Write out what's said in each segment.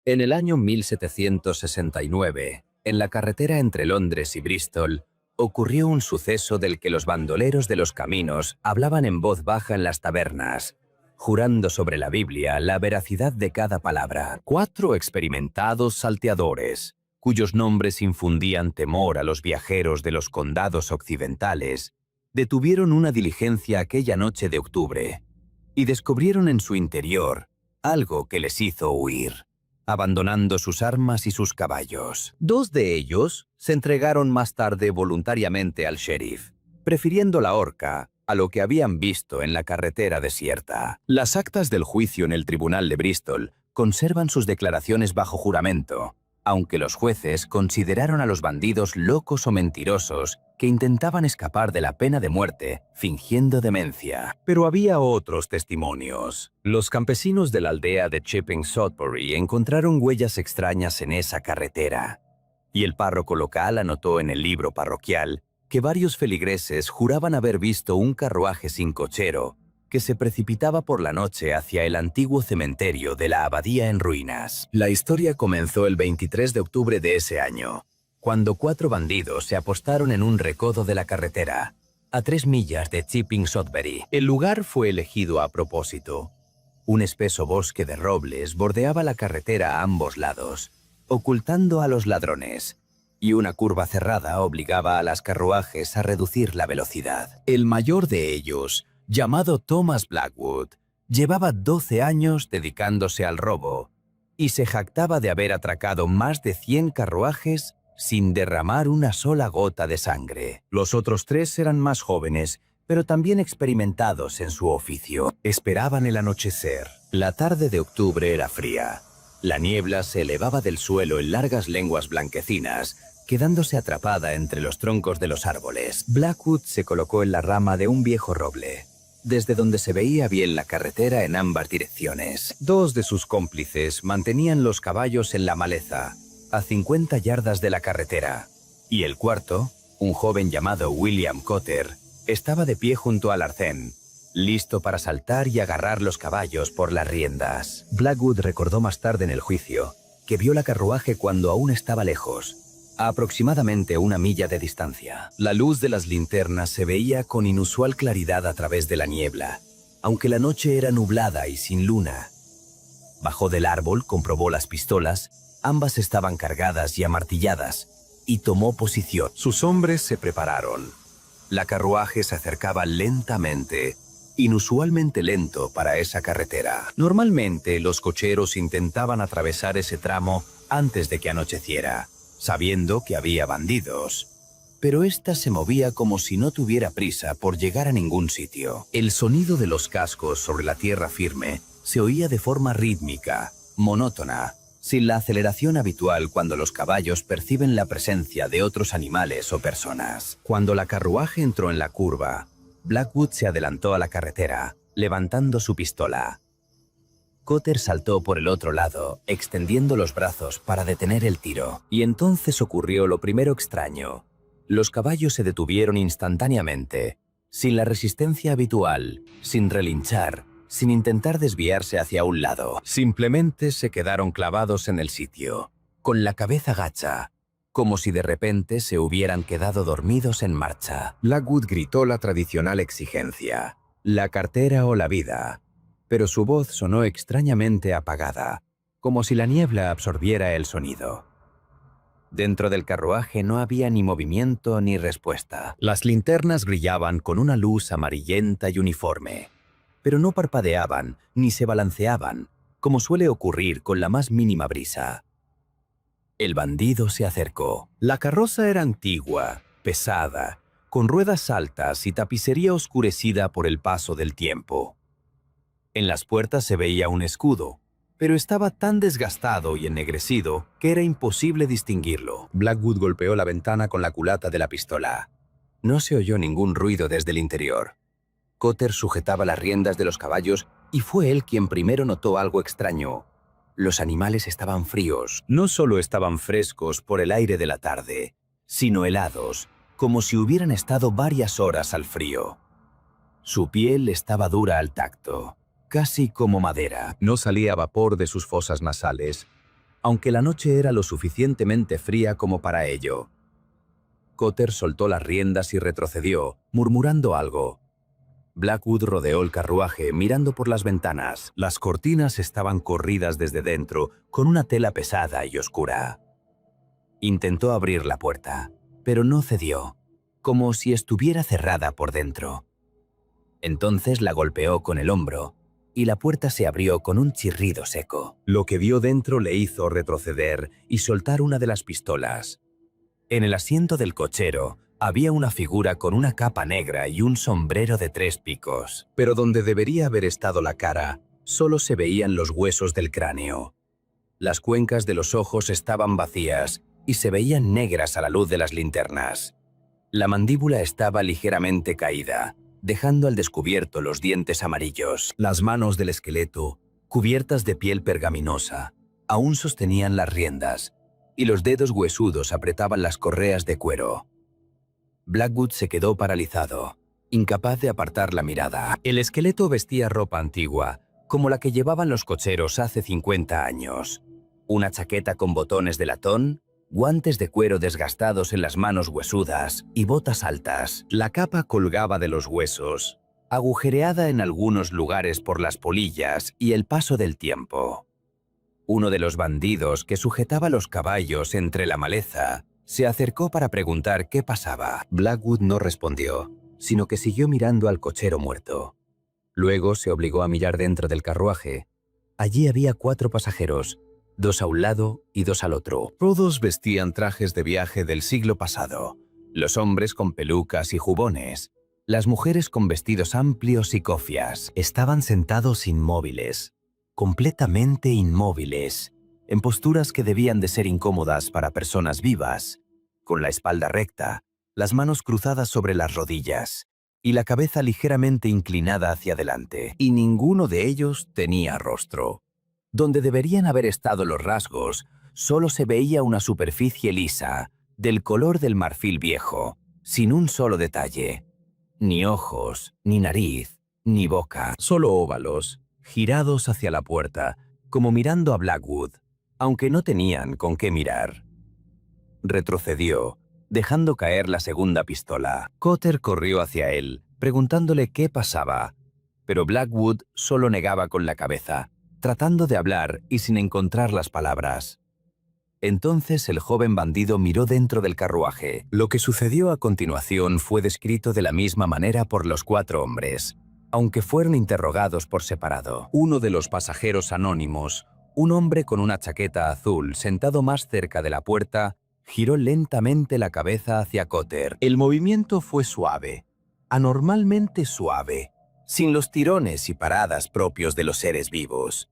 En el año 1769, en la carretera entre Londres y Bristol, ocurrió un suceso del que los bandoleros de los caminos hablaban en voz baja en las tabernas, jurando sobre la Biblia la veracidad de cada palabra. 4 experimentados salteadores, cuyos nombres infundían temor a los viajeros de los condados occidentales, detuvieron una diligencia aquella noche de octubre y descubrieron en su interior algo que les hizo huir, abandonando sus armas y sus caballos. 2 de ellos se entregaron más tarde voluntariamente al sheriff, prefiriendo la horca a lo que habían visto en la carretera desierta. Las actas del juicio en el tribunal de Bristol conservan sus declaraciones bajo juramento, aunque los jueces consideraron a los bandidos locos o mentirosos que intentaban escapar de la pena de muerte fingiendo demencia. Pero había otros testimonios. Los campesinos de la aldea de Chipping Sodbury encontraron huellas extrañas en esa carretera, y el párroco local anotó en el libro parroquial que varios feligreses juraban haber visto un carruaje sin cochero que se precipitaba por la noche hacia el antiguo cementerio de la abadía en ruinas. La historia comenzó el 23 de octubre de ese año, cuando 4 bandidos se apostaron en un recodo de la carretera, a 3 millas de Chipping Sodbury. El lugar fue elegido a propósito. Un espeso bosque de robles bordeaba la carretera a ambos lados, ocultando a los ladrones, y una curva cerrada obligaba a los carruajes a reducir la velocidad. El mayor de ellos, llamado Thomas Blackwood, llevaba 12 años dedicándose al robo y se jactaba de haber atracado más de 100 carruajes sin derramar una sola gota de sangre. Los otros 3 eran más jóvenes, pero también experimentados en su oficio. Esperaban el anochecer. La tarde de octubre era fría. La niebla se elevaba del suelo en largas lenguas blanquecinas, quedándose atrapada entre los troncos de los árboles. Blackwood se colocó en la rama de un viejo roble, desde donde se veía bien la carretera en ambas direcciones. 2 de sus cómplices mantenían los caballos en la maleza, a 50 yardas de la carretera, y el cuarto, un joven llamado William Cotter, estaba de pie junto al arcén, listo para saltar y agarrar los caballos por las riendas. Blackwood recordó más tarde en el juicio que vio la carruaje cuando aún estaba lejos, a aproximadamente 1 milla de distancia. La luz de las linternas se veía con inusual claridad a través de la niebla, aunque la noche era nublada y sin luna. Bajó del árbol, comprobó las pistolas, ambas estaban cargadas y amartilladas, y tomó posición. Sus hombres se prepararon. La carruaje se acercaba lentamente, inusualmente lento para esa carretera. Normalmente los cocheros intentaban atravesar ese tramo antes de que anocheciera, sabiendo que había bandidos, pero ésta se movía como si no tuviera prisa por llegar a ningún sitio. El sonido de los cascos sobre la tierra firme se oía de forma rítmica, monótona, sin la aceleración habitual cuando los caballos perciben la presencia de otros animales o personas. Cuando la carruaje entró en la curva, Blackwood se adelantó a la carretera, levantando su pistola. Cotter saltó por el otro lado, extendiendo los brazos para detener el tiro. Y entonces ocurrió lo primero extraño. Los caballos se detuvieron instantáneamente, sin la resistencia habitual, sin relinchar, sin intentar desviarse hacia un lado. Simplemente se quedaron clavados en el sitio, con la cabeza gacha, como si de repente se hubieran quedado dormidos en marcha. Blackwood gritó la tradicional exigencia: la cartera o la vida. Pero su voz sonó extrañamente apagada, como si la niebla absorbiera el sonido. Dentro del carruaje no había ni movimiento ni respuesta. Las linternas brillaban con una luz amarillenta y uniforme, pero no parpadeaban ni se balanceaban, como suele ocurrir con la más mínima brisa. El bandido se acercó. La carroza era antigua, pesada, con ruedas altas y tapicería oscurecida por el paso del tiempo. En las puertas se veía un escudo, pero estaba tan desgastado y ennegrecido que era imposible distinguirlo. Blackwood golpeó la ventana con la culata de la pistola. No se oyó ningún ruido desde el interior. Cotter sujetaba las riendas de los caballos y fue él quien primero notó algo extraño. Los animales estaban fríos. No solo estaban frescos por el aire de la tarde, sino helados, como si hubieran estado varias horas al frío. Su piel estaba dura al tacto, casi como madera. No salía vapor de sus fosas nasales, aunque la noche era lo suficientemente fría como para ello. Cotter soltó las riendas y retrocedió, murmurando algo. Blackwood rodeó el carruaje mirando por las ventanas. Las cortinas estaban corridas desde dentro, con una tela pesada y oscura. Intentó abrir la puerta, pero no cedió, como si estuviera cerrada por dentro. Entonces la golpeó con el hombro, y la puerta se abrió con un chirrido seco. Lo que vio dentro le hizo retroceder y soltar una de las pistolas. En el asiento del cochero había una figura con una capa negra y un sombrero de 3 picos, pero donde debería haber estado la cara, solo se veían los huesos del cráneo. Las cuencas de los ojos estaban vacías y se veían negras a la luz de las linternas. La mandíbula estaba ligeramente caída, dejando al descubierto los dientes amarillos. Las manos del esqueleto, cubiertas de piel pergaminosa, aún sostenían las riendas, y los dedos huesudos apretaban las correas de cuero. Blackwood se quedó paralizado, incapaz de apartar la mirada. El esqueleto vestía ropa antigua, como la que llevaban los cocheros hace 50 años. Una chaqueta con botones de latón, guantes de cuero desgastados en las manos huesudas y botas altas. La capa colgaba de los huesos, agujereada en algunos lugares por las polillas y el paso del tiempo. Uno de los bandidos que sujetaba los caballos entre la maleza se acercó para preguntar qué pasaba. Blackwood no respondió, sino que siguió mirando al cochero muerto. Luego se obligó a mirar dentro del carruaje. Allí había 4 pasajeros, 2 a un lado y 2 al otro. Todos vestían trajes de viaje del siglo pasado, los hombres con pelucas y jubones, las mujeres con vestidos amplios y cofias. Estaban sentados inmóviles, completamente inmóviles, en posturas que debían de ser incómodas para personas vivas, con la espalda recta, las manos cruzadas sobre las rodillas y la cabeza ligeramente inclinada hacia adelante. Y ninguno de ellos tenía rostro. Donde deberían haber estado los rasgos, solo se veía una superficie lisa, del color del marfil viejo, sin un solo detalle. Ni ojos, ni nariz, ni boca, solo óvalos, girados hacia la puerta, como mirando a Blackwood, aunque no tenían con qué mirar. Retrocedió, dejando caer la segunda pistola. Cotter corrió hacia él, preguntándole qué pasaba, pero Blackwood solo negaba con la cabeza, tratando de hablar y sin encontrar las palabras. Entonces el joven bandido miró dentro del carruaje. Lo que sucedió a continuación fue descrito de la misma manera por los 4 hombres, aunque fueron interrogados por separado. Uno de los pasajeros anónimos, un hombre con una chaqueta azul sentado más cerca de la puerta, giró lentamente la cabeza hacia Cotter. El movimiento fue suave, anormalmente suave, sin los tirones y paradas propios de los seres vivos.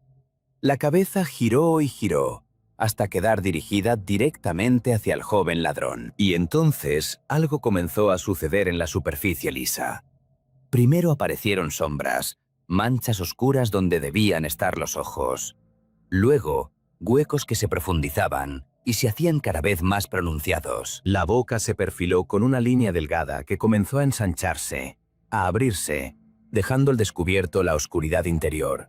La cabeza giró y giró, hasta quedar dirigida directamente hacia el joven ladrón. Y entonces algo comenzó a suceder en la superficie lisa. Primero aparecieron sombras, manchas oscuras donde debían estar los ojos. Luego, huecos que se profundizaban y se hacían cada vez más pronunciados. La boca se perfiló con una línea delgada que comenzó a ensancharse, a abrirse, dejando al descubierto la oscuridad interior.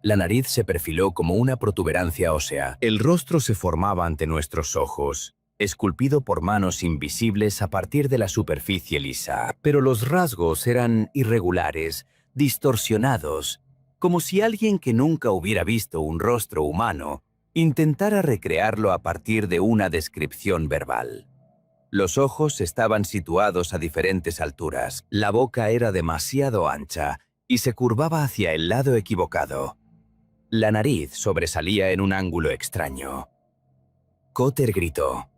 La nariz se perfiló como una protuberancia ósea. El rostro se formaba ante nuestros ojos, esculpido por manos invisibles a partir de la superficie lisa. Pero los rasgos eran irregulares, distorsionados, como si alguien que nunca hubiera visto un rostro humano intentara recrearlo a partir de una descripción verbal. Los ojos estaban situados a diferentes alturas, la boca era demasiado ancha y se curvaba hacia el lado equivocado. La nariz sobresalía en un ángulo extraño. Cotter gritó,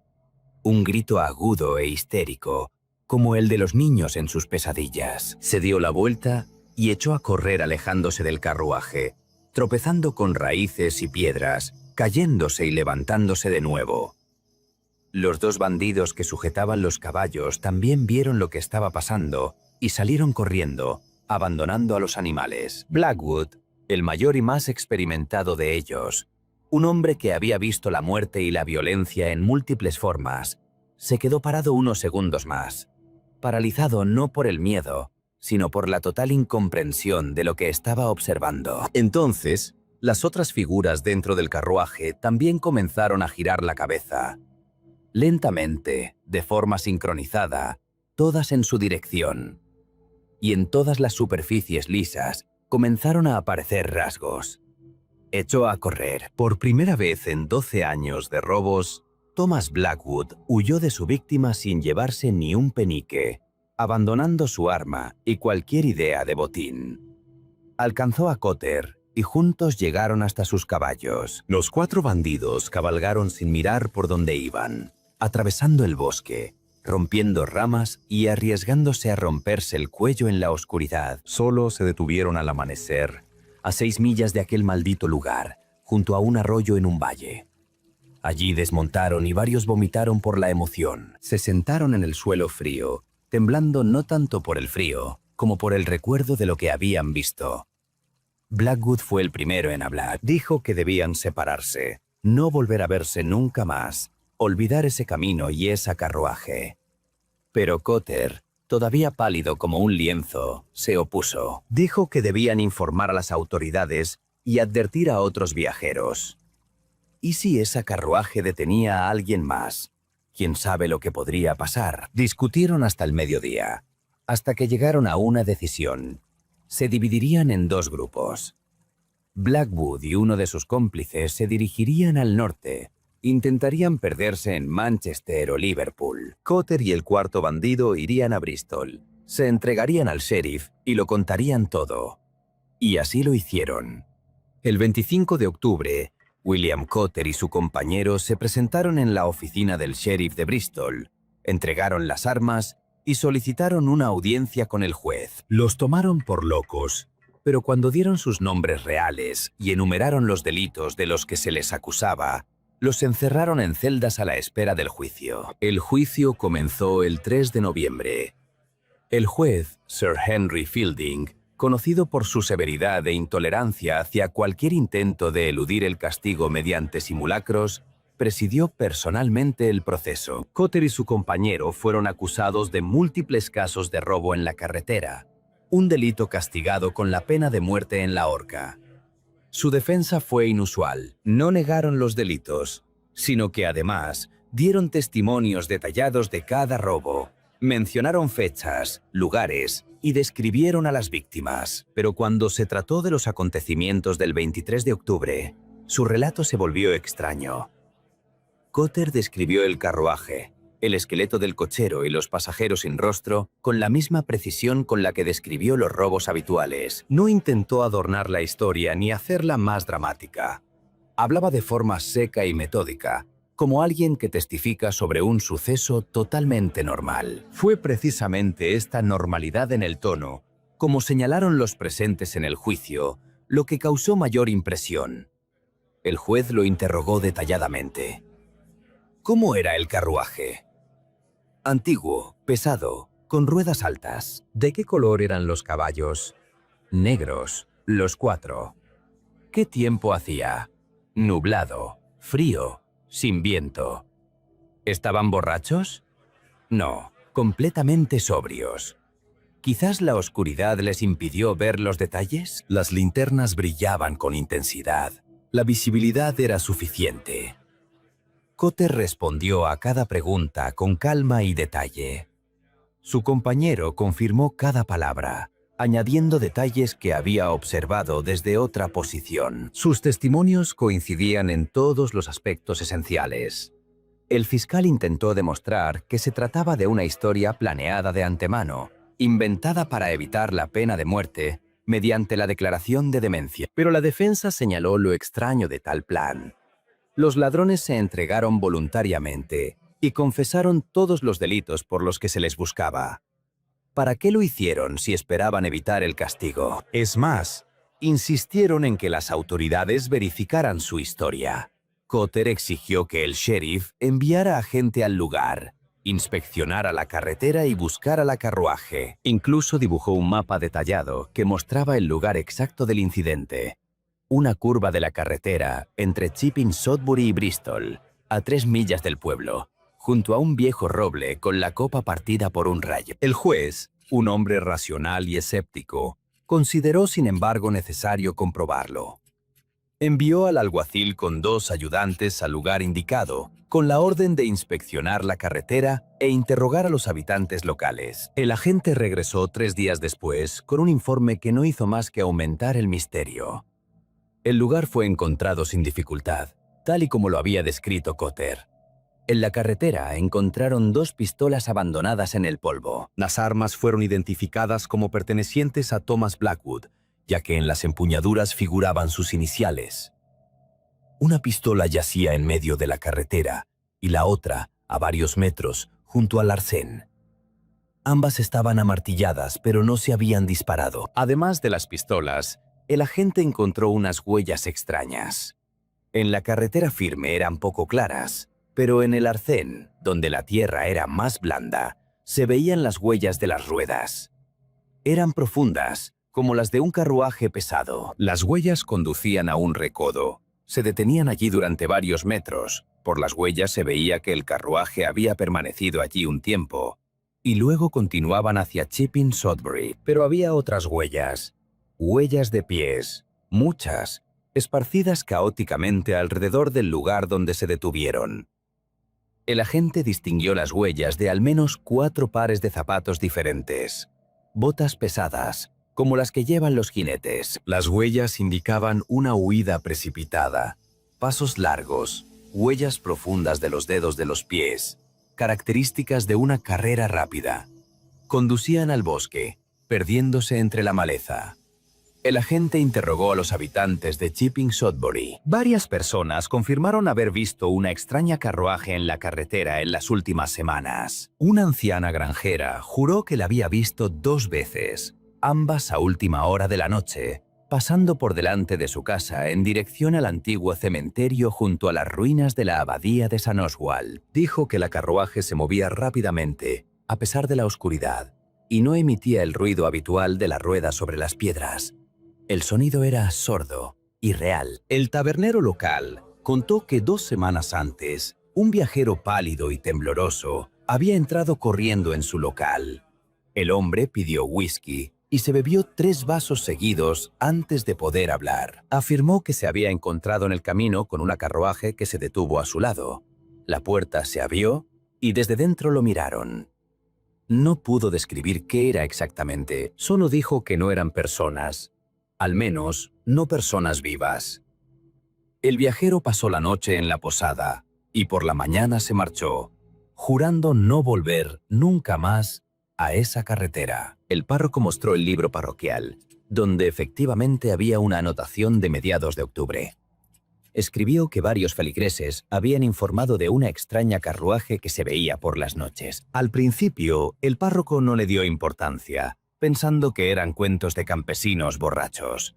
un grito agudo e histérico, como el de los niños en sus pesadillas. Se dio la vuelta y echó a correr alejándose del carruaje, tropezando con raíces y piedras, cayéndose y levantándose de nuevo. Los 2 bandidos que sujetaban los caballos también vieron lo que estaba pasando y salieron corriendo, abandonando a los animales. Blackwood, el mayor y más experimentado de ellos, un hombre que había visto la muerte y la violencia en múltiples formas, se quedó parado unos segundos más, paralizado no por el miedo, sino por la total incomprensión de lo que estaba observando. Entonces, Las otras figuras dentro del carruaje también comenzaron a girar la cabeza. Lentamente, de forma sincronizada, todas en su dirección. Y en todas las superficies lisas comenzaron a aparecer rasgos. Echó a correr. Por primera vez en 12 años de robos, Thomas Blackwood huyó de su víctima sin llevarse ni un penique, abandonando su arma y cualquier idea de botín. Alcanzó a Cotter y juntos llegaron hasta sus caballos. Los 4 bandidos cabalgaron sin mirar por dónde iban, atravesando el bosque, rompiendo ramas y arriesgándose a romperse el cuello en la oscuridad. Solo se detuvieron al amanecer, a 6 millas de aquel maldito lugar, junto a un arroyo en un valle. Allí desmontaron y varios vomitaron por la emoción. Se sentaron en el suelo frío, temblando no tanto por el frío, como por el recuerdo de lo que habían visto. Blackwood fue el primero en hablar. Dijo que debían separarse, no volver a verse nunca más, olvidar ese camino y ese carruaje. Pero Cotter, todavía pálido como un lienzo, se opuso. Dijo que debían informar a las autoridades y advertir a otros viajeros. ¿Y si ese carruaje detenía a alguien más? ¿Quién sabe lo que podría pasar? Discutieron hasta el mediodía, hasta que llegaron a una decisión. Se dividirían en 2 grupos. Blackwood y uno de sus cómplices se dirigirían al norte. Intentarían perderse en Manchester o Liverpool. Cotter y el 4.º bandido irían a Bristol. Se entregarían al sheriff y lo contarían todo. Y así lo hicieron. El 25 de octubre, William Cotter y su compañero se presentaron en la oficina del sheriff de Bristol, entregaron las armas y solicitaron una audiencia con el juez. Los tomaron por locos, pero cuando dieron sus nombres reales y enumeraron los delitos de los que se les acusaba, los encerraron en celdas a la espera del juicio. El juicio comenzó el 3 de noviembre. El juez, Sir Henry Fielding, conocido por su severidad e intolerancia hacia cualquier intento de eludir el castigo mediante simulacros, presidió personalmente el proceso. Cotter y su compañero fueron acusados de múltiples casos de robo en la carretera, un delito castigado con la pena de muerte en la horca. Su defensa fue inusual. No negaron los delitos, sino que además dieron testimonios detallados de cada robo, mencionaron fechas, lugares y describieron a las víctimas. Pero cuando se trató de los acontecimientos del 23 de octubre, su relato se volvió extraño. Cotter describió el carruaje, el esqueleto del cochero y los pasajeros sin rostro con la misma precisión con la que describió los robos habituales. No intentó adornar la historia ni hacerla más dramática. Hablaba de forma seca y metódica, como alguien que testifica sobre un suceso totalmente normal. Fue precisamente esta normalidad en el tono, como señalaron los presentes en el juicio, lo que causó mayor impresión. El juez lo interrogó detalladamente. ¿Cómo era el carruaje? Antiguo, pesado, con ruedas altas. ¿De qué color eran los caballos? Negros, los 4. ¿Qué tiempo hacía? Nublado, frío, sin viento. ¿Estaban borrachos? No, completamente sobrios. ¿Quizás la oscuridad les impidió ver los detalles? Las linternas brillaban con intensidad. La visibilidad era suficiente. Cotter respondió a cada pregunta con calma y detalle. Su compañero confirmó cada palabra, añadiendo detalles que había observado desde otra posición. Sus testimonios coincidían en todos los aspectos esenciales. El fiscal intentó demostrar que se trataba de una historia planeada de antemano, inventada para evitar la pena de muerte mediante la declaración de demencia. Pero la defensa señaló lo extraño de tal plan. Los ladrones se entregaron voluntariamente y confesaron todos los delitos por los que se les buscaba. ¿Para qué lo hicieron si esperaban evitar el castigo? Es más, insistieron en que las autoridades verificaran su historia. Cotter exigió que el sheriff enviara a gente al lugar, inspeccionara la carretera y buscara la carruaje. Incluso dibujó un mapa detallado que mostraba el lugar exacto del incidente. Una curva de la carretera entre Chipping Sodbury y Bristol, a 3 millas del pueblo, junto a un viejo roble con la copa partida por un rayo. El juez, un hombre racional y escéptico, consideró sin embargo necesario comprobarlo. Envió al alguacil con 2 ayudantes al lugar indicado, con la orden de inspeccionar la carretera e interrogar a los habitantes locales. El agente regresó 3 días después con un informe que no hizo más que aumentar el misterio. El lugar fue encontrado sin dificultad, tal y como lo había descrito Cotter. En la carretera encontraron 2 pistolas abandonadas en el polvo. Las armas fueron identificadas como pertenecientes a Thomas Blackwood, ya que en las empuñaduras figuraban sus iniciales. Una pistola yacía en medio de la carretera y la otra, a varios metros, junto al arcén. Ambas estaban amartilladas, pero no se habían disparado. Además de las pistolas, el agente encontró unas huellas extrañas. En la carretera firme eran poco claras, pero en el arcén, donde la tierra era más blanda, se veían las huellas de las ruedas. Eran profundas, como las de un carruaje pesado. Las huellas conducían a un recodo. Se detenían allí durante varios metros. Por las huellas se veía que el carruaje había permanecido allí un tiempo. Y luego continuaban hacia Chipping Sodbury. Pero había otras huellas. Huellas de pies, muchas, esparcidas caóticamente alrededor del lugar donde se detuvieron. El agente distinguió las huellas de al menos 4 pares de zapatos diferentes. Botas pesadas, como las que llevan los jinetes. Las huellas indicaban una huida precipitada, pasos largos, huellas profundas de los dedos de los pies, características de una carrera rápida. Conducían al bosque, perdiéndose entre la maleza. El agente interrogó a los habitantes de Chipping Sodbury. Varias personas confirmaron haber visto una extraña carruaje en la carretera en las últimas semanas. Una anciana granjera juró que la había visto 2 veces, ambas a última hora de la noche, pasando por delante de su casa en dirección al antiguo cementerio junto a las ruinas de la abadía de San Oswald. Dijo que la carruaje se movía rápidamente, a pesar de la oscuridad, y no emitía el ruido habitual de la rueda sobre las piedras. El sonido era sordo y real. El tabernero local contó que 2 semanas antes, un viajero pálido y tembloroso había entrado corriendo en su local. El hombre pidió whisky y se bebió 3 vasos seguidos antes de poder hablar. Afirmó que se había encontrado en el camino con una carruaje que se detuvo a su lado. La puerta se abrió y desde dentro lo miraron. No pudo describir qué era exactamente, solo dijo que no eran personas. Al menos, no personas vivas. El viajero pasó la noche en la posada y por la mañana se marchó, jurando no volver nunca más a esa carretera. El párroco mostró el libro parroquial, donde efectivamente había una anotación de mediados de octubre. Escribió que varios feligreses habían informado de una extraña carruaje que se veía por las noches. Al principio, el párroco no le dio importancia, pensando que eran cuentos de campesinos borrachos.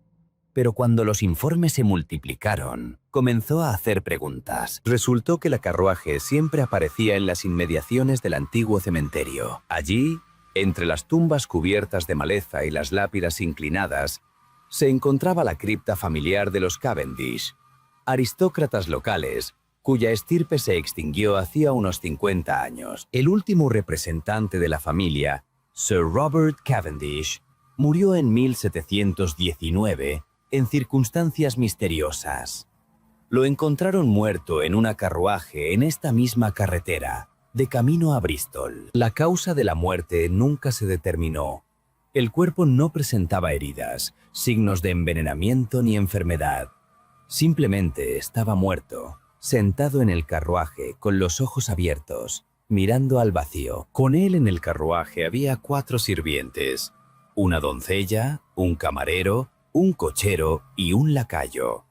Pero cuando los informes se multiplicaron, comenzó a hacer preguntas. Resultó que la carruaje siempre aparecía en las inmediaciones del antiguo cementerio. Allí, entre las tumbas cubiertas de maleza y las lápidas inclinadas, se encontraba la cripta familiar de los Cavendish, aristócratas locales, cuya estirpe se extinguió hacía unos 50 años. El último representante de la familia, Sir Robert Cavendish, murió en 1719 en circunstancias misteriosas. Lo encontraron muerto en una carruaje en esta misma carretera, de camino a Bristol. La causa de la muerte nunca se determinó. El cuerpo no presentaba heridas, signos de envenenamiento ni enfermedad. Simplemente estaba muerto, sentado en el carruaje con los ojos abiertos, mirando al vacío. Con él en el carruaje había 4 sirvientes, una doncella, un camarero, un cochero y un lacayo.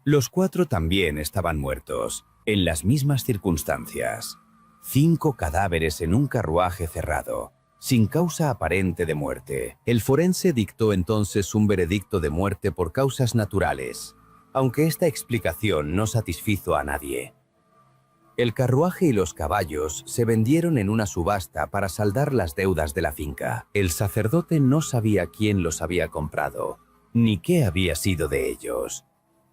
Los 4 también estaban muertos, en las mismas circunstancias. 5 cadáveres en un carruaje cerrado, sin causa aparente de muerte. El forense dictó entonces un veredicto de muerte por causas naturales, aunque esta explicación no satisfizo a nadie. El carruaje y los caballos se vendieron en una subasta para saldar las deudas de la finca. El sacerdote no sabía quién los había comprado, ni qué había sido de ellos,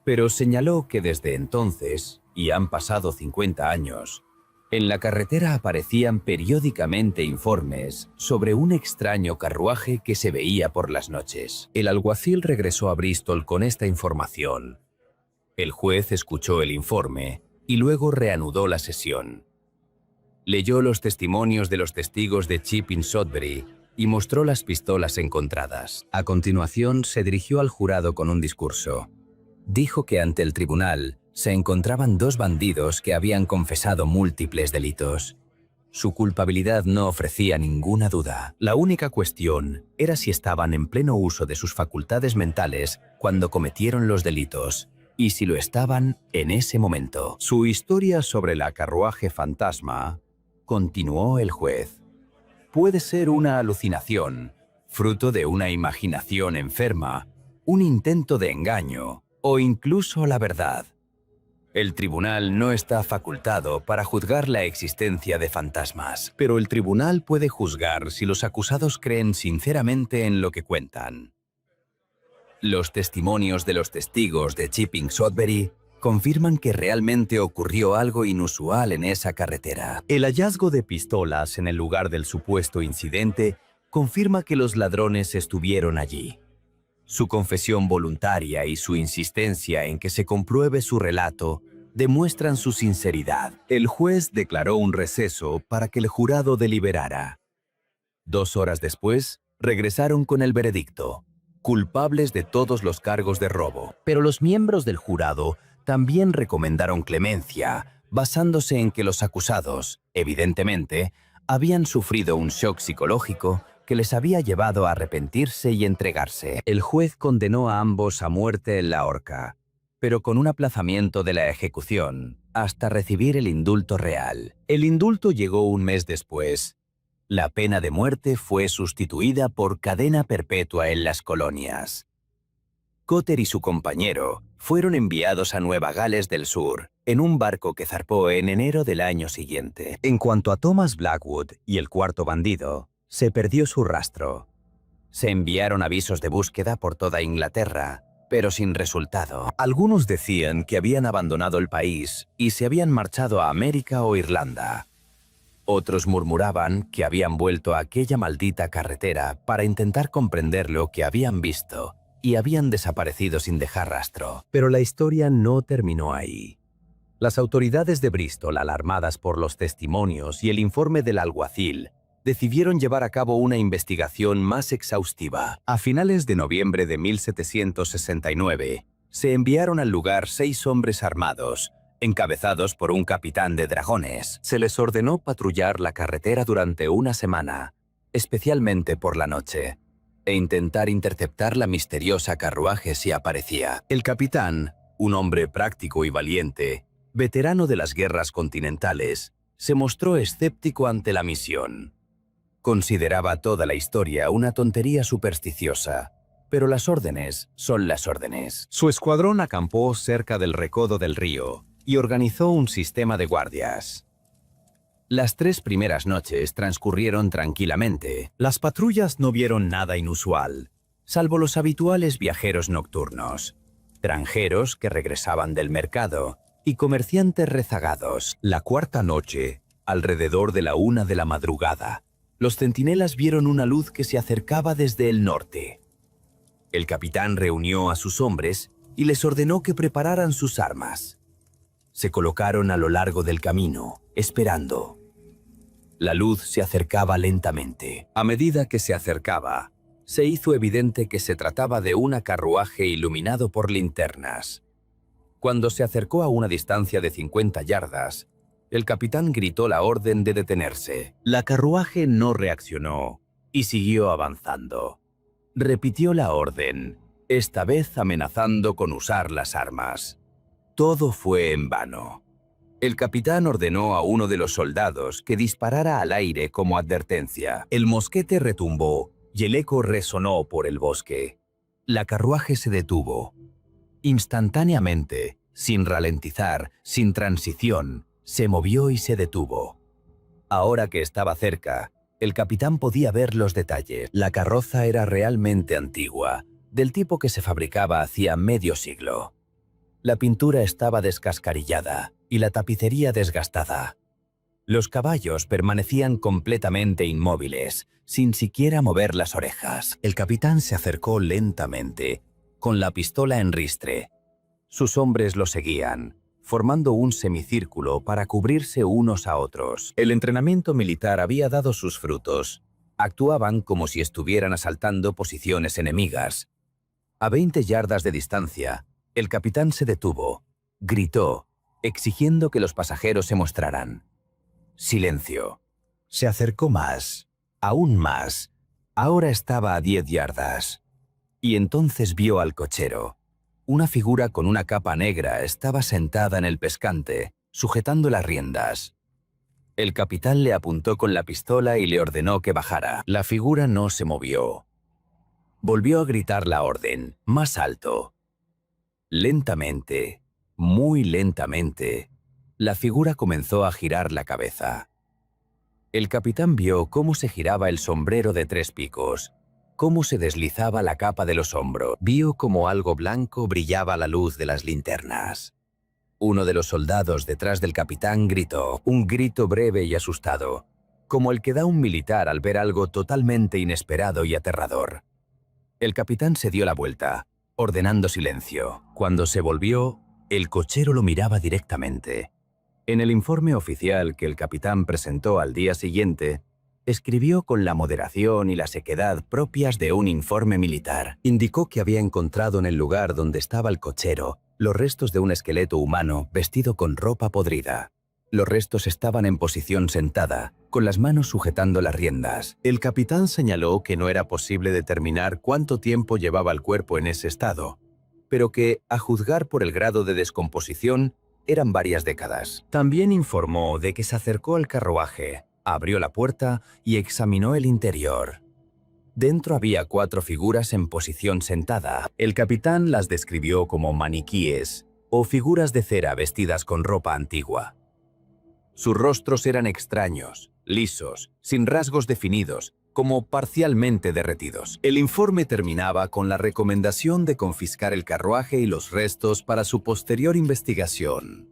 pero señaló que desde entonces, y han pasado 50 años, en la carretera aparecían periódicamente informes sobre un extraño carruaje que se veía por las noches. El alguacil regresó a Bristol con esta información. El juez escuchó el informe y luego reanudó la sesión. Leyó los testimonios de los testigos de Chipping Sodbury y mostró las pistolas encontradas. A continuación, se dirigió al jurado con un discurso. Dijo que ante el tribunal se encontraban dos bandidos que habían confesado múltiples delitos. Su culpabilidad no ofrecía ninguna duda. La única cuestión era si estaban en pleno uso de sus facultades mentales cuando cometieron los delitos, y si lo estaban en ese momento. Su historia sobre la carruaje fantasma, continuó el juez, puede ser una alucinación, fruto de una imaginación enferma, un intento de engaño o incluso la verdad. El tribunal no está facultado para juzgar la existencia de fantasmas, pero el tribunal puede juzgar si los acusados creen sinceramente en lo que cuentan. Los testimonios de los testigos de Chipping Sodbury confirman que realmente ocurrió algo inusual en esa carretera. El hallazgo de pistolas en el lugar del supuesto incidente confirma que los ladrones estuvieron allí. Su confesión voluntaria y su insistencia en que se compruebe su relato demuestran su sinceridad. El juez declaró un receso para que el jurado deliberara. 2 horas después, regresaron con el veredicto: culpables de todos los cargos de robo. Pero los miembros del jurado también recomendaron clemencia, basándose en que los acusados, evidentemente, habían sufrido un shock psicológico que les había llevado a arrepentirse y entregarse. El juez condenó a ambos a muerte en la horca, pero con un aplazamiento de la ejecución hasta recibir el indulto real. El indulto llegó un mes después. La pena de muerte fue sustituida por cadena perpetua en las colonias. Cotter y su compañero fueron enviados a Nueva Gales del Sur en un barco que zarpó en enero del año siguiente. En cuanto a Thomas Blackwood y el cuarto bandido, se perdió su rastro. Se enviaron avisos de búsqueda por toda Inglaterra, pero sin resultado. Algunos decían que habían abandonado el país y se habían marchado a América o Irlanda. Otros murmuraban que habían vuelto a aquella maldita carretera para intentar comprender lo que habían visto y habían desaparecido sin dejar rastro. Pero la historia no terminó ahí. Las autoridades de Bristol, alarmadas por los testimonios y el informe del alguacil, decidieron llevar a cabo una investigación más exhaustiva. A finales de noviembre de 1769, se enviaron al lugar 6 hombres armados, encabezados por un capitán de dragones. Se les ordenó patrullar la carretera durante una semana, especialmente por la noche, e intentar interceptar la misteriosa carruaje si aparecía. El capitán, un hombre práctico y valiente, veterano de las guerras continentales, se mostró escéptico ante la misión. Consideraba toda la historia una tontería supersticiosa, pero las órdenes son las órdenes. Su escuadrón acampó cerca del recodo del río y organizó un sistema de guardias. Las 3 primeras noches transcurrieron tranquilamente. Las patrullas no vieron nada inusual, salvo los habituales viajeros nocturnos, granjeros que regresaban del mercado y comerciantes rezagados. La 4ª noche, alrededor de la 1 de la madrugada, los centinelas vieron una luz que se acercaba desde el norte. El capitán reunió a sus hombres y les ordenó que prepararan sus armas. Se colocaron a lo largo del camino, esperando. La luz se acercaba lentamente. A medida que se acercaba, se hizo evidente que se trataba de un carruaje iluminado por linternas. Cuando se acercó a una distancia de 50 yardas, el capitán gritó la orden de detenerse. La carruaje no reaccionó y siguió avanzando. Repitió la orden, esta vez amenazando con usar las armas. Todo fue en vano. El capitán ordenó a uno de los soldados que disparara al aire como advertencia. El mosquete retumbó y el eco resonó por el bosque. La carruaje se detuvo. Instantáneamente, sin ralentizar, sin transición, se movió y se detuvo. Ahora que estaba cerca, el capitán podía ver los detalles. La carroza era realmente antigua, del tipo que se fabricaba hacía medio siglo. La pintura estaba descascarillada y la tapicería desgastada. Los caballos permanecían completamente inmóviles, sin siquiera mover las orejas. El capitán se acercó lentamente, con la pistola en ristre. Sus hombres lo seguían, formando un semicírculo para cubrirse unos a otros. El entrenamiento militar había dado sus frutos. Actuaban como si estuvieran asaltando posiciones enemigas. A 20 yardas de distancia, el capitán se detuvo, gritó, exigiendo que los pasajeros se mostraran. Silencio. Se acercó más, aún más. Ahora estaba a 10 yardas. Y entonces vio al cochero. Una figura con una capa negra estaba sentada en el pescante, sujetando las riendas. El capitán le apuntó con la pistola y le ordenó que bajara. La figura no se movió. Volvió a gritar la orden, más alto. Lentamente, muy lentamente, la figura comenzó a girar la cabeza. El capitán vio cómo se giraba el sombrero de 3 picos, cómo se deslizaba la capa de los hombros. Vio cómo algo blanco brillaba a la luz de las linternas. Uno de los soldados detrás del capitán gritó, un grito breve y asustado, como el que da un militar al ver algo totalmente inesperado y aterrador. El capitán se dio la vuelta, ordenando silencio. Cuando se volvió, el cochero lo miraba directamente. En el informe oficial que el capitán presentó al día siguiente, escribió con la moderación y la sequedad propias de un informe militar. Indicó que había encontrado en el lugar donde estaba el cochero los restos de un esqueleto humano vestido con ropa podrida. Los restos estaban en posición sentada, con las manos sujetando las riendas. El capitán señaló que no era posible determinar cuánto tiempo llevaba el cuerpo en ese estado, pero que, a juzgar por el grado de descomposición, eran varias décadas. También informó de que se acercó al carruaje, abrió la puerta y examinó el interior. Dentro había 4 figuras en posición sentada. El capitán las describió como maniquíes o figuras de cera vestidas con ropa antigua. Sus rostros eran extraños, lisos, sin rasgos definidos, como parcialmente derretidos. El informe terminaba con la recomendación de confiscar el carruaje y los restos para su posterior investigación.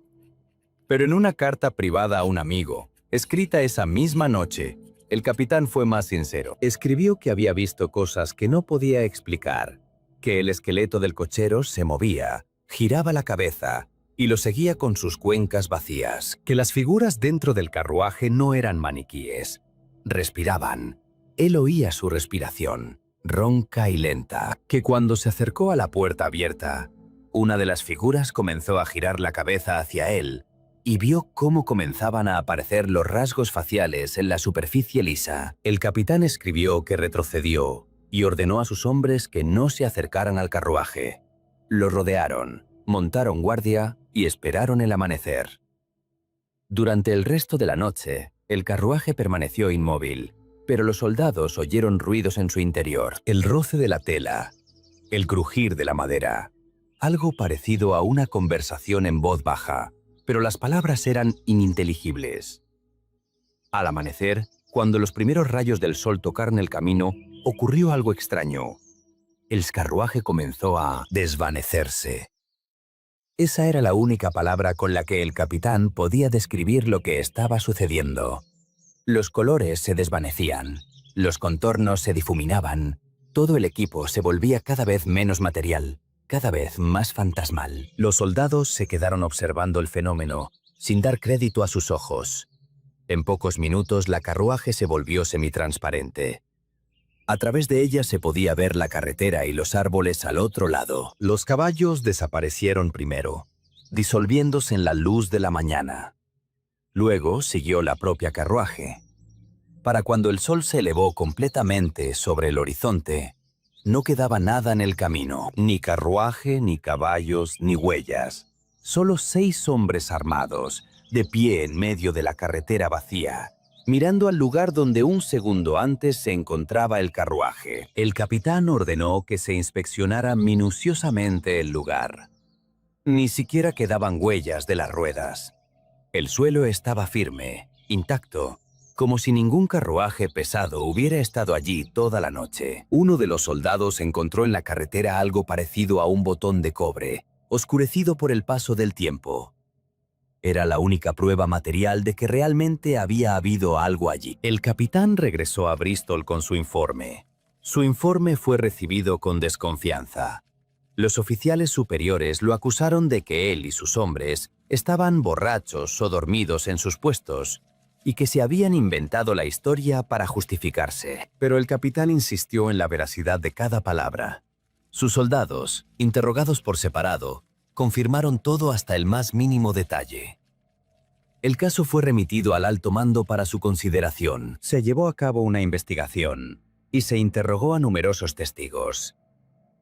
Pero en una carta privada a un amigo, escrita esa misma noche, el capitán fue más sincero. Escribió que había visto cosas que no podía explicar, que el esqueleto del cochero se movía, giraba la cabeza y lo seguía con sus cuencas vacías, que las figuras dentro del carruaje no eran maniquíes, respiraban. Él oía su respiración, ronca y lenta, que cuando se acercó a la puerta abierta, una de las figuras comenzó a girar la cabeza hacia él y vio cómo comenzaban a aparecer los rasgos faciales en la superficie lisa. El capitán escribió que retrocedió y ordenó a sus hombres que no se acercaran al carruaje. Lo rodearon, montaron guardia y esperaron el amanecer. Durante el resto de la noche, el carruaje permaneció inmóvil, pero los soldados oyeron ruidos en su interior. El roce de la tela, el crujir de la madera, algo parecido a una conversación en voz baja, pero las palabras eran ininteligibles. Al amanecer, cuando los primeros rayos del sol tocaron el camino, ocurrió algo extraño. El carruaje comenzó a desvanecerse. Esa era la única palabra con la que el capitán podía describir lo que estaba sucediendo. Los colores se desvanecían, los contornos se difuminaban, todo el equipo se volvía cada vez menos material, cada vez más fantasmal. Los soldados se quedaron observando el fenómeno, sin dar crédito a sus ojos. En pocos minutos la carruaje se volvió semitransparente. A través de ella se podía ver la carretera y los árboles al otro lado. Los caballos desaparecieron primero, disolviéndose en la luz de la mañana. Luego siguió la propia carruaje. Para cuando el sol se elevó completamente sobre el horizonte, no quedaba nada en el camino, ni carruaje, ni caballos, ni huellas. Solo 6 hombres armados, de pie en medio de la carretera vacía, mirando al lugar donde un segundo antes se encontraba el carruaje. El capitán ordenó que se inspeccionara minuciosamente el lugar. Ni siquiera quedaban huellas de las ruedas. El suelo estaba firme, intacto, como si ningún carruaje pesado hubiera estado allí toda la noche. Uno de los soldados encontró en la carretera algo parecido a un botón de cobre, oscurecido por el paso del tiempo. Era la única prueba material de que realmente había habido algo allí. El capitán regresó a Bristol con su informe. Su informe fue recibido con desconfianza. Los oficiales superiores lo acusaron de que él y sus hombres estaban borrachos o dormidos en sus puestos y que se habían inventado la historia para justificarse. Pero el capitán insistió en la veracidad de cada palabra. Sus soldados, interrogados por separado, confirmaron todo hasta el más mínimo detalle. El caso fue remitido al alto mando para su consideración. Se llevó a cabo una investigación y se interrogó a numerosos testigos.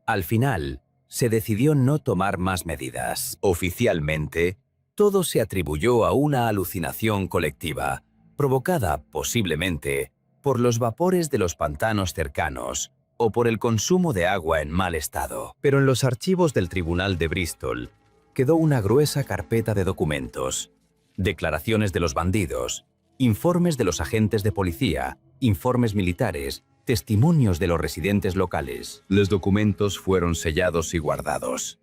Al final, se decidió no tomar más medidas. Oficialmente, todo se atribuyó a una alucinación colectiva, provocada, posiblemente, por los vapores de los pantanos cercanos o por el consumo de agua en mal estado. Pero en los archivos del Tribunal de Bristol quedó una gruesa carpeta de documentos, declaraciones de los bandidos, informes de los agentes de policía, informes militares, testimonios de los residentes locales. Los documentos fueron sellados y guardados.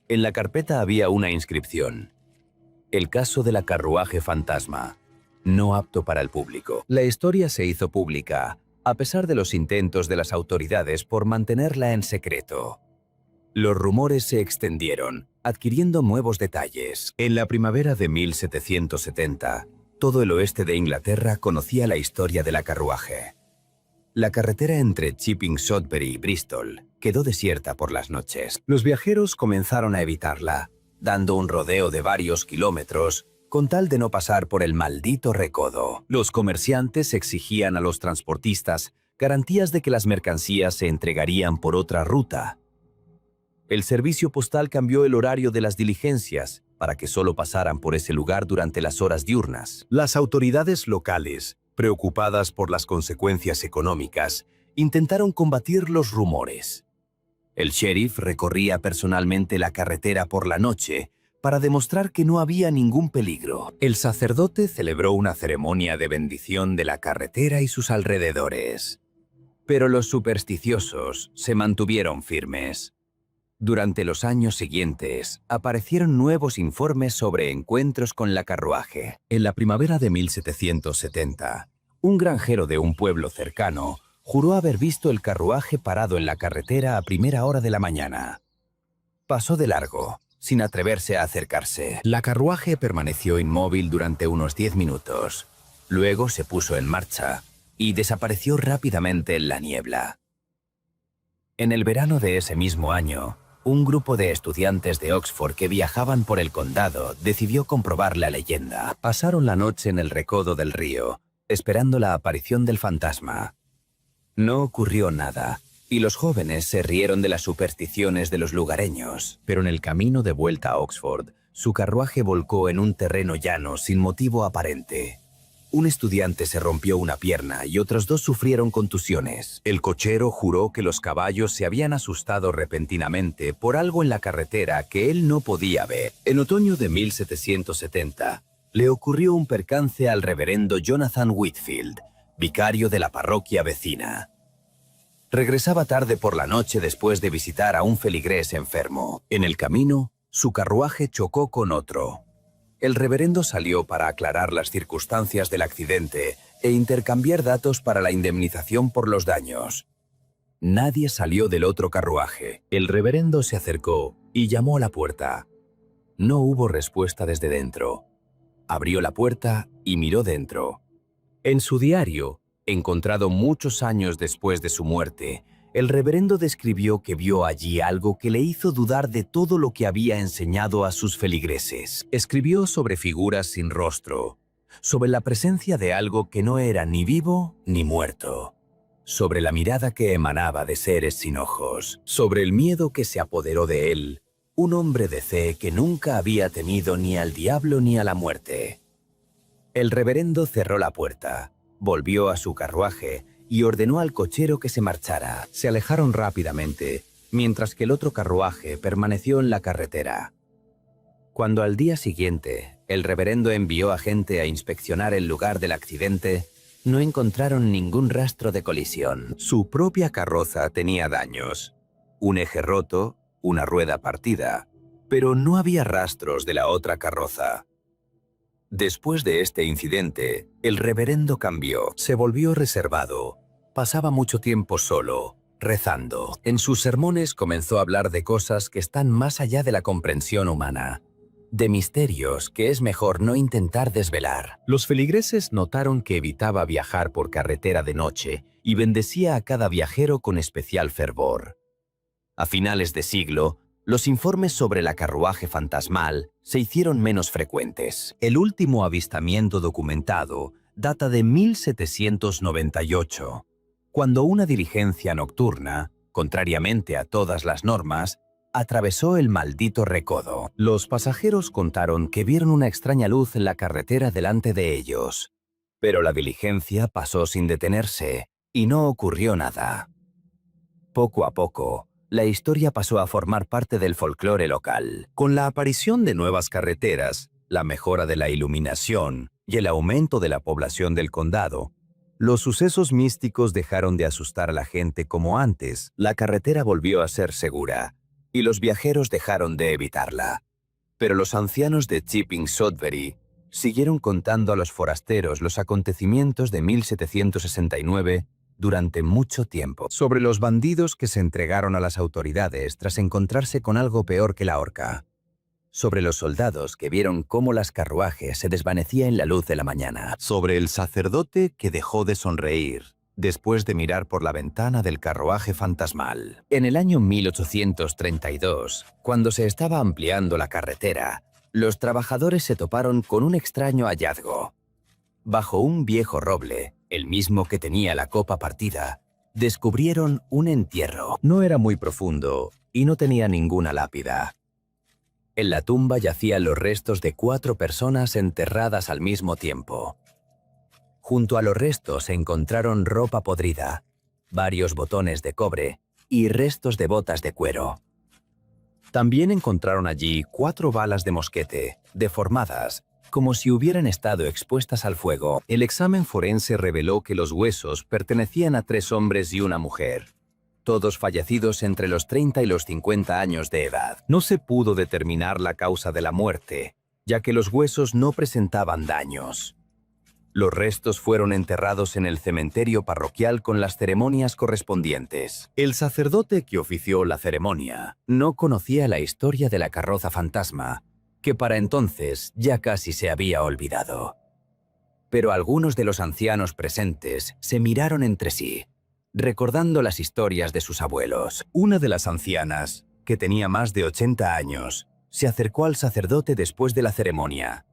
En la carpeta había una inscripción: el caso de la carruaje fantasma, no apto para el público. La historia se hizo pública, a pesar de los intentos de las autoridades por mantenerla en secreto. Los rumores se extendieron, adquiriendo nuevos detalles. En la primavera de 1770, todo el oeste de Inglaterra conocía la historia de la carruaje. La carretera entre Chipping Sodbury y Bristol quedó desierta por las noches. Los viajeros comenzaron a evitarla, dando un rodeo de varios kilómetros con tal de no pasar por el maldito recodo. Los comerciantes exigían a los transportistas garantías de que las mercancías se entregarían por otra ruta. El servicio postal cambió el horario de las diligencias para que solo pasaran por ese lugar durante las horas diurnas. Las autoridades locales, preocupadas por las consecuencias económicas, intentaron combatir los rumores. El sheriff recorría personalmente la carretera por la noche para demostrar que no había ningún peligro. El sacerdote celebró una ceremonia de bendición de la carretera y sus alrededores. Pero los supersticiosos se mantuvieron firmes. Durante los años siguientes, aparecieron nuevos informes sobre encuentros con la carruaje. En la primavera de 1770, un granjero de un pueblo cercano juró haber visto el carruaje parado en la carretera a primera hora de la mañana. Pasó de largo, sin atreverse a acercarse. La carruaje permaneció inmóvil durante unos 10 minutos. Luego se puso en marcha y desapareció rápidamente en la niebla. En el verano de ese mismo año, un grupo de estudiantes de Oxford que viajaban por el condado decidió comprobar la leyenda. Pasaron la noche en el recodo del río, esperando la aparición del fantasma. No ocurrió nada, y los jóvenes se rieron de las supersticiones de los lugareños. Pero en el camino de vuelta a Oxford, su carruaje volcó en un terreno llano sin motivo aparente. Un estudiante se rompió una pierna y otros dos sufrieron contusiones. El cochero juró que los caballos se habían asustado repentinamente por algo en la carretera que él no podía ver. En otoño de 1770, le ocurrió un percance al reverendo Jonathan Whitfield, vicario de la parroquia vecina. Regresaba tarde por la noche después de visitar a un feligrés enfermo. En el camino, su carruaje chocó con otro. El reverendo salió para aclarar las circunstancias del accidente e intercambiar datos para la indemnización por los daños. Nadie salió del otro carruaje. El reverendo se acercó y llamó a la puerta. No hubo respuesta desde dentro. Abrió la puerta y miró dentro. En su diario, encontrado muchos años después de su muerte, el reverendo describió que vio allí algo que le hizo dudar de todo lo que había enseñado a sus feligreses. Escribió sobre figuras sin rostro, sobre la presencia de algo que no era ni vivo ni muerto, sobre la mirada que emanaba de seres sin ojos, sobre el miedo que se apoderó de él, un hombre de fe que nunca había temido ni al diablo ni a la muerte. El reverendo cerró la puerta, volvió a su carruaje y ordenó al cochero que se marchara. Se alejaron rápidamente, mientras que el otro carruaje permaneció en la carretera. Cuando al día siguiente el reverendo envió a gente a inspeccionar el lugar del accidente, no encontraron ningún rastro de colisión. Su propia carroza tenía daños, un eje roto, una rueda partida, pero no había rastros de la otra carroza. Después de este incidente, el reverendo cambió, se volvió reservado. Pasaba mucho tiempo solo, rezando. En sus sermones comenzó a hablar de cosas que están más allá de la comprensión humana, de misterios que es mejor no intentar desvelar. Los feligreses notaron que evitaba viajar por carretera de noche y bendecía a cada viajero con especial fervor. A finales de siglo, los informes sobre la carruaje fantasmal se hicieron menos frecuentes. El último avistamiento documentado data de 1798, cuando una diligencia nocturna, contrariamente a todas las normas, atravesó el maldito recodo. Los pasajeros contaron que vieron una extraña luz en la carretera delante de ellos, pero la diligencia pasó sin detenerse y no ocurrió nada. Poco a poco, la historia pasó a formar parte del folclore local. Con la aparición de nuevas carreteras, la mejora de la iluminación y el aumento de la población del condado, los sucesos místicos dejaron de asustar a la gente como antes. La carretera volvió a ser segura y los viajeros dejaron de evitarla. Pero los ancianos de Chipping Sodbury siguieron contando a los forasteros los acontecimientos de 1769 durante mucho tiempo. Sobre los bandidos que se entregaron a las autoridades tras encontrarse con algo peor que la horca. Sobre los soldados que vieron cómo las carruajes se desvanecían en la luz de la mañana. Sobre el sacerdote que dejó de sonreír después de mirar por la ventana del carruaje fantasmal. En el año 1832, cuando se estaba ampliando la carretera, los trabajadores se toparon con un extraño hallazgo. Bajo un viejo roble, el mismo que tenía la copa partida, descubrieron un entierro. No era muy profundo y no tenía ninguna lápida. En la tumba yacían los restos de 4 personas enterradas al mismo tiempo. Junto a los restos se encontraron ropa podrida, varios botones de cobre y restos de botas de cuero. También encontraron allí 4 balas de mosquete, deformadas, como si hubieran estado expuestas al fuego. El examen forense reveló que los huesos pertenecían a 3 hombres y una mujer, todos fallecidos entre los 30 y los 50 años de edad. No se pudo determinar la causa de la muerte, ya que los huesos no presentaban daños. Los restos fueron enterrados en el cementerio parroquial con las ceremonias correspondientes. El sacerdote que ofició la ceremonia no conocía la historia de la carroza fantasma, que para entonces ya casi se había olvidado. Pero algunos de los ancianos presentes se miraron entre sí, recordando las historias de sus abuelos. Una de las ancianas, que tenía más de 80 años, se acercó al sacerdote después de la ceremonia.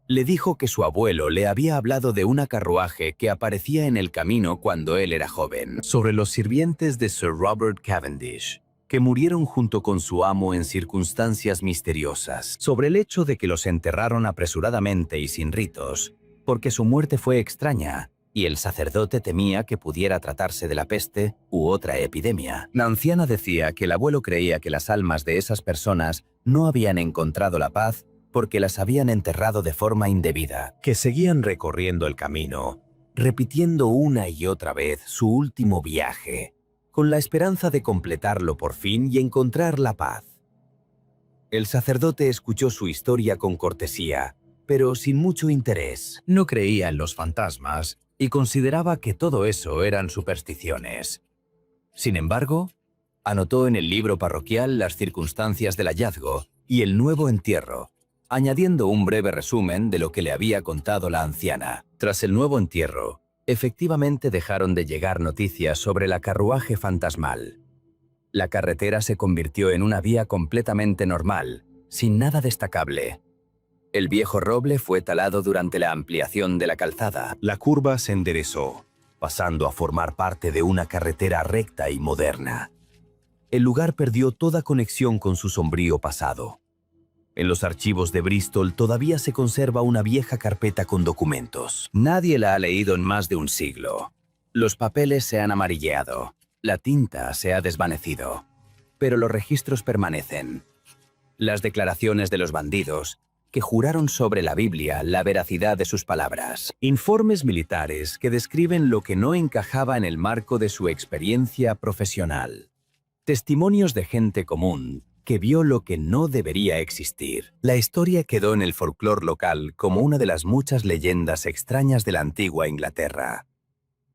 Le dijo que su abuelo le había hablado de una carruaje que aparecía en el camino cuando él era joven, sobre los sirvientes de Sir Robert Cavendish, que murieron junto con su amo en circunstancias misteriosas, sobre el hecho de que los enterraron apresuradamente y sin ritos, porque su muerte fue extraña, y el sacerdote temía que pudiera tratarse de la peste u otra epidemia. La anciana decía que el abuelo creía que las almas de esas personas no habían encontrado la paz porque las habían enterrado de forma indebida, que seguían recorriendo el camino, repitiendo una y otra vez su último viaje, con la esperanza de completarlo por fin y encontrar la paz. El sacerdote escuchó su historia con cortesía, pero sin mucho interés. No creía en los fantasmas y consideraba que todo eso eran supersticiones. Sin embargo, anotó en el libro parroquial las circunstancias del hallazgo y el nuevo entierro, añadiendo un breve resumen de lo que le había contado la anciana. Tras el nuevo entierro, efectivamente dejaron de llegar noticias sobre la carruaje fantasmal. La carretera se convirtió en una vía completamente normal, sin nada destacable. El viejo roble fue talado durante la ampliación de la calzada. La curva se enderezó, pasando a formar parte de una carretera recta y moderna. El lugar perdió toda conexión con su sombrío pasado. En los archivos de Bristol todavía se conserva una vieja carpeta con documentos. Nadie la ha leído en más de un siglo. Los papeles se han amarilleado, la tinta se ha desvanecido, pero los registros permanecen. Las declaraciones de los bandidos, que juraron sobre la Biblia la veracidad de sus palabras. Informes militares que describen lo que no encajaba en el marco de su experiencia profesional. Testimonios de gente común que vio lo que no debería existir. La historia quedó en el folclore local como una de las muchas leyendas extrañas de la antigua Inglaterra.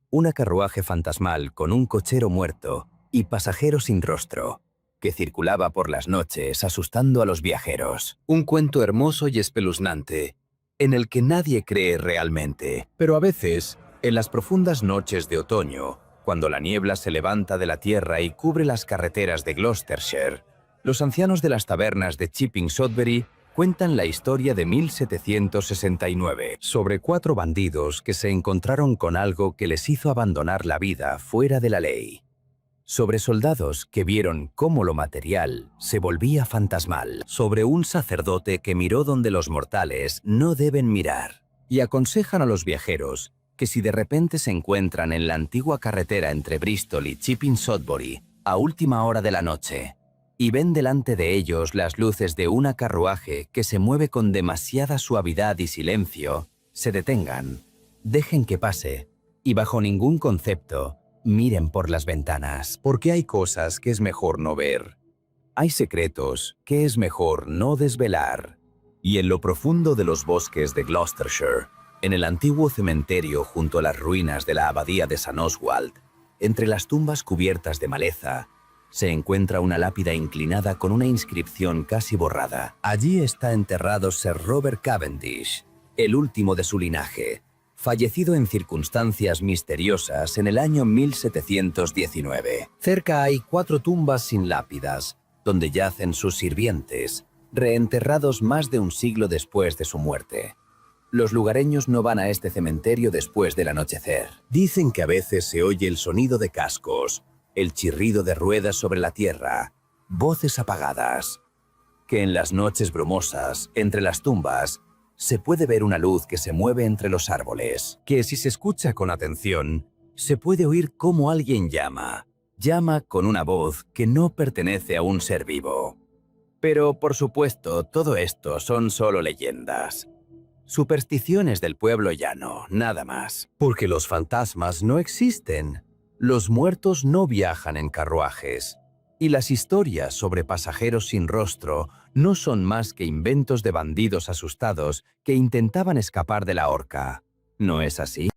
Una carruaje fantasmal con un cochero muerto y Pasajero sin rostro, que circulaba por las noches asustando a los viajeros. Un cuento hermoso y espeluznante, en el que nadie cree realmente. Pero a veces, en las profundas noches de otoño, cuando la niebla se levanta de la tierra y cubre las carreteras de Gloucestershire, los ancianos de las tabernas de Chipping Sodbury cuentan la historia de 1769 sobre 4 bandidos que se encontraron con algo que les hizo abandonar la vida fuera de la ley. Sobre soldados que vieron cómo lo material se volvía fantasmal. Sobre un sacerdote que miró donde los mortales no deben mirar. Y aconsejan a los viajeros que si de repente se encuentran en la antigua carretera entre Bristol y Chipping Sodbury a última hora de la noche y ven delante de ellos las luces de una carruaje que se mueve con demasiada suavidad y silencio, se detengan, dejen que pase y bajo ningún concepto miren por las ventanas, porque hay cosas que es mejor no ver. Hay secretos que es mejor no desvelar. Y en lo profundo de los bosques de Gloucestershire, en el antiguo cementerio junto a las ruinas de la abadía de St. Oswald, entre las tumbas cubiertas de maleza, se encuentra una lápida inclinada con una inscripción casi borrada. Allí está enterrado Sir Robert Cavendish, el último de su linaje, fallecido en circunstancias misteriosas en el año 1719. Cerca hay 4 tumbas sin lápidas, donde yacen sus sirvientes, reenterrados más de un siglo después de su muerte. Los lugareños no van a este cementerio después del anochecer. Dicen que a veces se oye el sonido de cascos, el chirrido de ruedas sobre la tierra, voces apagadas. Que en las noches brumosas, entre las tumbas, se puede ver una luz que se mueve entre los árboles. Que si se escucha con atención, se puede oír cómo alguien llama. Llama con una voz que no pertenece a un ser vivo. Pero, por supuesto, todo esto son solo leyendas. Supersticiones del pueblo llano, nada más. Porque los fantasmas no existen. Los muertos no viajan en carruajes. Y las historias sobre pasajeros sin rostro no son más que inventos de bandidos asustados que intentaban escapar de la horca. ¿No es así?